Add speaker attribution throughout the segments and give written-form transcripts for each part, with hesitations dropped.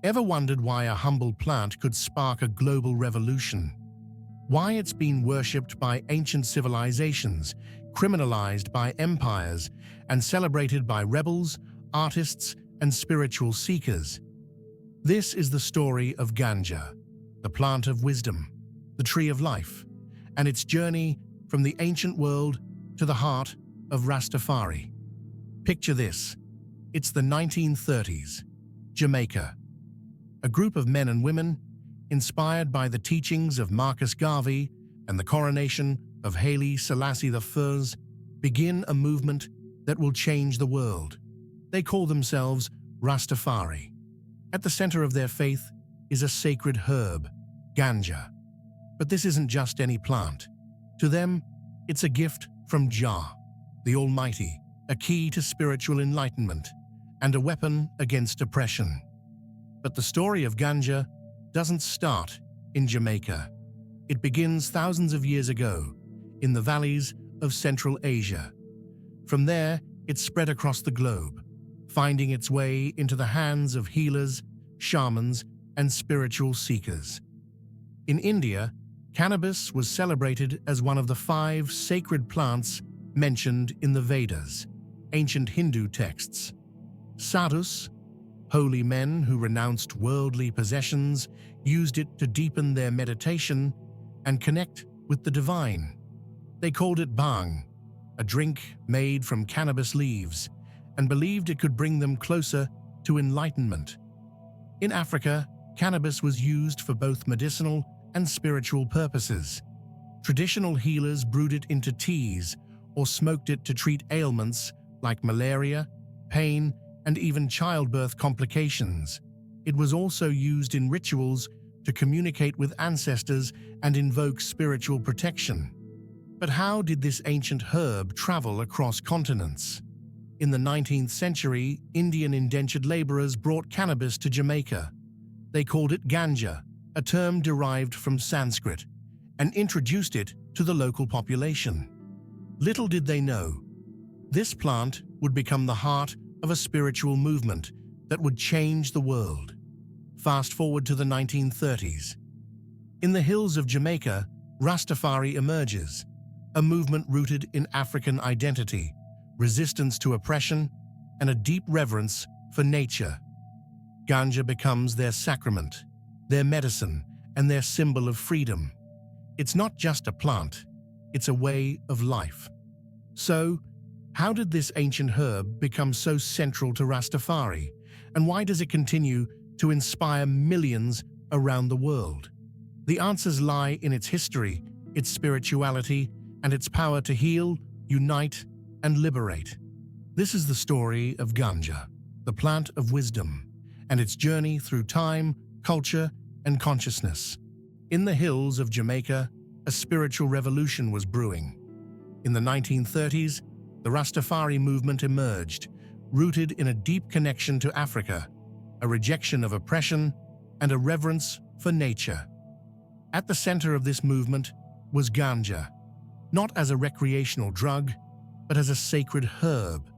Speaker 1: Ever wondered why a humble plant could spark a global revolution? Why it's been worshipped by ancient civilizations, criminalized by empires, and celebrated by rebels, artists, and spiritual seekers? This is the story of Ganja, the plant of wisdom, the tree of life, and its journey from the ancient world to the heart of Rastafari. Picture this. It's the 1930s, Jamaica. A group of men and women, inspired by the teachings of Marcus Garvey and the coronation of Haile Selassie I, begin a movement that will change the world. They call themselves Rastafari. At the center of their faith is a sacred herb, Ganja. But this isn't just any plant. To them, it's a gift from Jah, the Almighty, a key to spiritual enlightenment, and a weapon against oppression. But the story of Ganja doesn't start in Jamaica. It begins thousands of years ago, in the valleys of Central Asia. From there, it spread across the globe, finding its way into the hands of healers, shamans, and spiritual seekers. In India, cannabis was celebrated as one of the 5 sacred plants mentioned in the Vedas, ancient Hindu texts. Sadhus, holy men who renounced worldly possessions, used it to deepen their meditation and connect with the divine. They called it bhang, a drink made from cannabis leaves, and believed it could bring them closer to enlightenment. In Africa, cannabis was used for both medicinal and spiritual purposes. Traditional healers brewed it into teas or smoked it to treat ailments like malaria, pain, and even childbirth complications. It was also used in rituals to communicate with ancestors and invoke spiritual protection. But how did this ancient herb travel across continents? In the 19th century, Indian indentured laborers brought cannabis to Jamaica. They called it Ganja, a term derived from Sanskrit, and introduced it to the local population. Little did they know, this plant would become the heart of a spiritual movement that would change the world. Fast forward to the 1930s. In the hills of Jamaica, Rastafari emerges, a movement rooted in African identity, resistance to oppression, and a deep reverence for nature. Ganja becomes their sacrament, their medicine, and their symbol of freedom. It's not just a plant, it's a way of life. So, how did this ancient herb become so central to Rastafari, and why does it continue to inspire millions around the world? The answers lie in its history, its spirituality, and its power to heal, unite, and liberate. This is the story of Ganja, the plant of wisdom, and its journey through time, culture, and consciousness. In the hills of Jamaica, a spiritual revolution was brewing. In the 1930s, the Rastafari movement emerged, rooted in a deep connection to Africa, a rejection of oppression, and a reverence for nature. At the center of this movement was Ganja, not as a recreational drug, but as a sacred herb.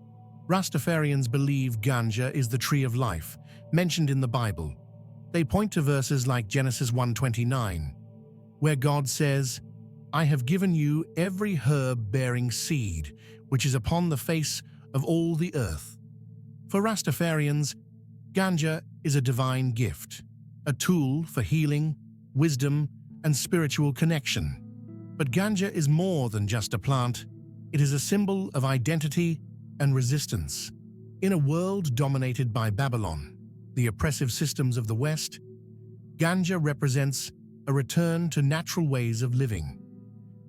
Speaker 1: Rastafarians believe Ganja is the tree of life, mentioned in the Bible. They point to verses like Genesis 1:29, where God says, "I have given you every herb bearing seed, which is upon the face of all the earth." For Rastafarians, Ganja is a divine gift, a tool for healing, wisdom, and spiritual connection. But Ganja is more than just a plant. It is a symbol of identity and resistance. In a world dominated by Babylon, the oppressive systems of the West, Ganja represents a return to natural ways of living.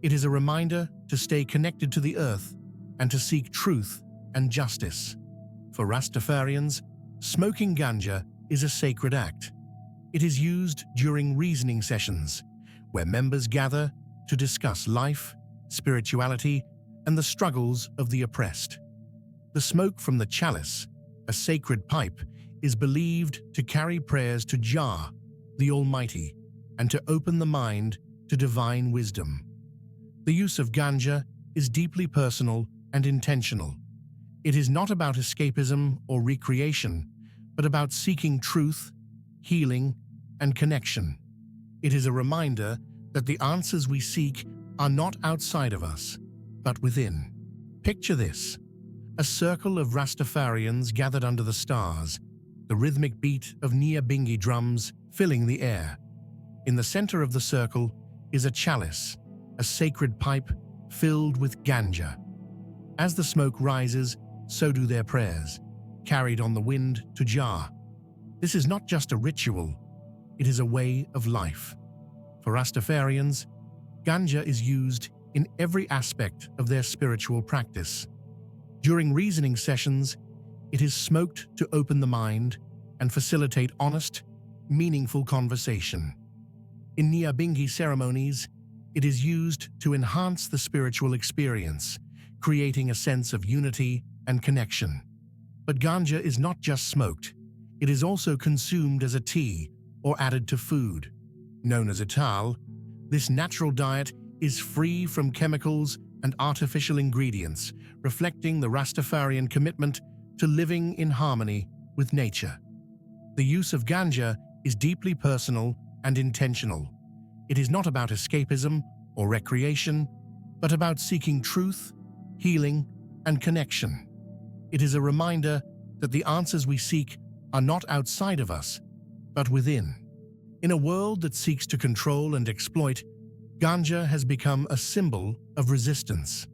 Speaker 1: It is a reminder to stay connected to the earth and to seek truth and justice. For Rastafarians, smoking Ganja is a sacred act. It is used during reasoning sessions, where members gather to discuss life, spirituality, and the struggles of the oppressed. The smoke from the chalice, a sacred pipe, is believed to carry prayers to Jah, the Almighty, and to open the mind to divine wisdom. The use of Ganja is deeply personal and intentional. It is not about escapism or recreation, but about seeking truth, healing, and connection. It is a reminder that the answers we seek are not outside of us, but within. Picture this: a circle of Rastafarians gathered under the stars, the rhythmic beat of Nyabingi drums filling the air. In the center of the circle is a chalice, a sacred pipe filled with Ganja. As the smoke rises, so do their prayers, carried on the wind to Jah. This is not just a ritual, it is a way of life. For Rastafarians, Ganja is used in every aspect of their spiritual practice. During reasoning sessions, it is smoked to open the mind and facilitate honest, meaningful conversation. In Nyabingi ceremonies, it is used to enhance the spiritual experience, creating a sense of unity and connection. But Ganja is not just smoked, it is also consumed as a tea or added to food. Known as ital, this natural diet is free from chemicals and artificial ingredients, reflecting the Rastafarian commitment to living in harmony with nature. The use of Ganja is deeply personal and intentional. It is not about escapism or recreation, but about seeking truth, healing, and connection. It is a reminder that the answers we seek are not outside of us, but within. In a world that seeks to control and exploit, Ganja has become a symbol of resistance.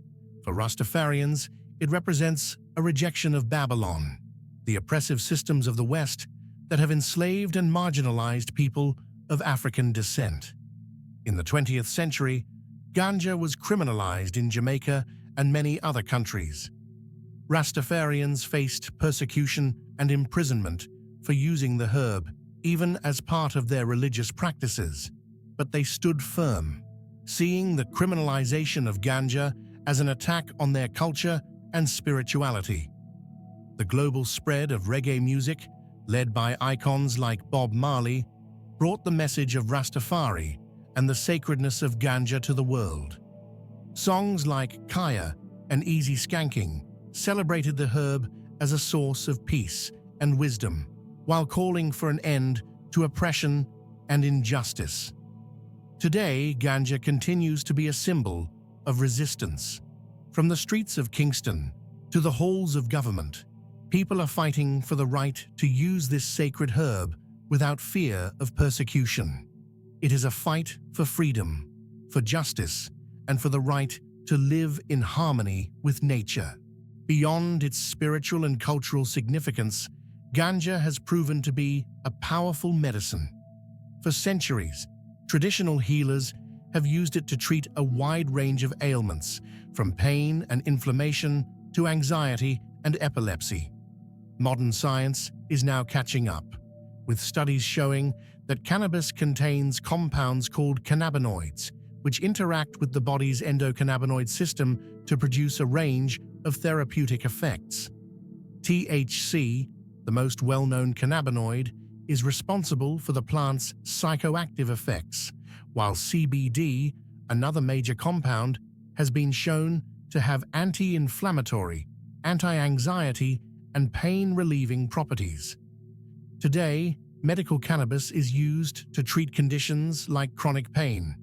Speaker 1: For Rastafarians, it represents a rejection of Babylon, the oppressive systems of the West that have enslaved and marginalized people of African descent. In the 20th century, Ganja was criminalized in Jamaica and many other countries. Rastafarians faced persecution and imprisonment for using the herb, even as part of their religious practices. But they stood firm, seeing the criminalization of Ganja as an attack on their culture and spirituality. The global spread of reggae music, led by icons like Bob Marley, brought the message of Rastafari and the sacredness of Ganja to the world. Songs like Kaya and Easy Skanking celebrated the herb as a source of peace and wisdom, while calling for an end to oppression and injustice. Today, Ganja continues to be a symbol of resistance. From the streets of Kingston to the halls of government, people are fighting for the right to use this sacred herb without fear of persecution. It is a fight for freedom, for justice, and for the right to live in harmony with nature. Beyond its spiritual and cultural significance, Ganja has proven to be a powerful medicine. For centuries, traditional healers have used it to treat a wide range of ailments, from pain and inflammation to anxiety and epilepsy. Modern science is now catching up, with studies showing that cannabis contains compounds called cannabinoids, which interact with the body's endocannabinoid system to produce a range of therapeutic effects. THC, the most well-known cannabinoid, is responsible for the plant's psychoactive effects, while CBD, another major compound, has been shown to have anti-inflammatory, anti-anxiety, and pain-relieving properties. Today, medical cannabis is used to treat conditions like chronic pain,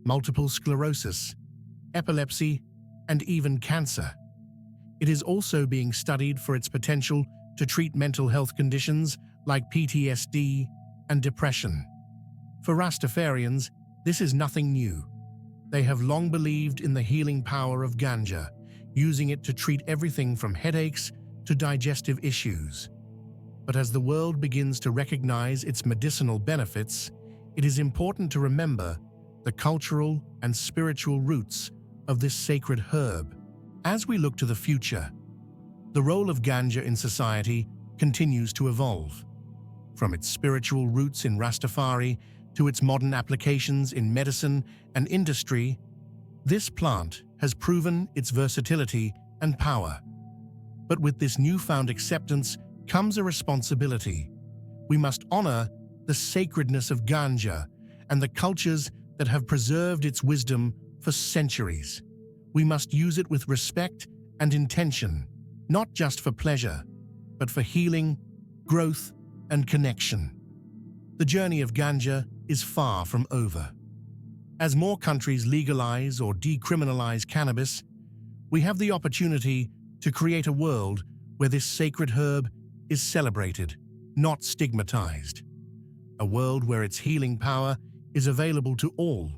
Speaker 1: multiple sclerosis, epilepsy, and even cancer. It is also being studied for its potential to treat mental health conditions like PTSD and depression. For Rastafarians, this is nothing new. They have long believed in the healing power of Ganja, using it to treat everything from headaches to digestive issues. But as the world begins to recognize its medicinal benefits, it is important to remember the cultural and spiritual roots of this sacred herb. As we look to the future, the role of Ganja in society continues to evolve. From its spiritual roots in Rastafari to its modern applications in medicine and industry, this plant has proven its versatility and power. But with this newfound acceptance comes a responsibility. We must honor the sacredness of Ganja and the cultures that have preserved its wisdom for centuries. We must use it with respect and intention, not just for pleasure, but for healing, growth, and connection. the journey of Ganja is far from over. As more countries legalize or decriminalize cannabis, we have the opportunity to create a world where this sacred herb is celebrated, not stigmatized. A world where its healing power is available to all,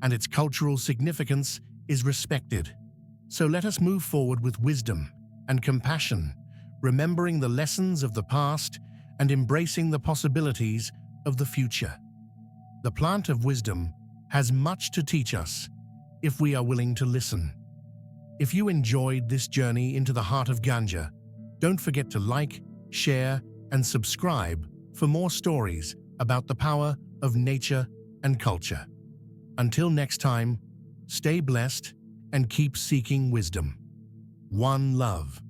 Speaker 1: and its cultural significance is respected. So let us move forward with wisdom and compassion, remembering the lessons of the past and embracing the possibilities of the future. The plant of wisdom has much to teach us if we are willing to listen. If you enjoyed this journey into the heart of Ganja, don't forget to like, share, and subscribe for more stories about the power of nature and culture. Until next time, stay blessed and keep seeking wisdom. One love.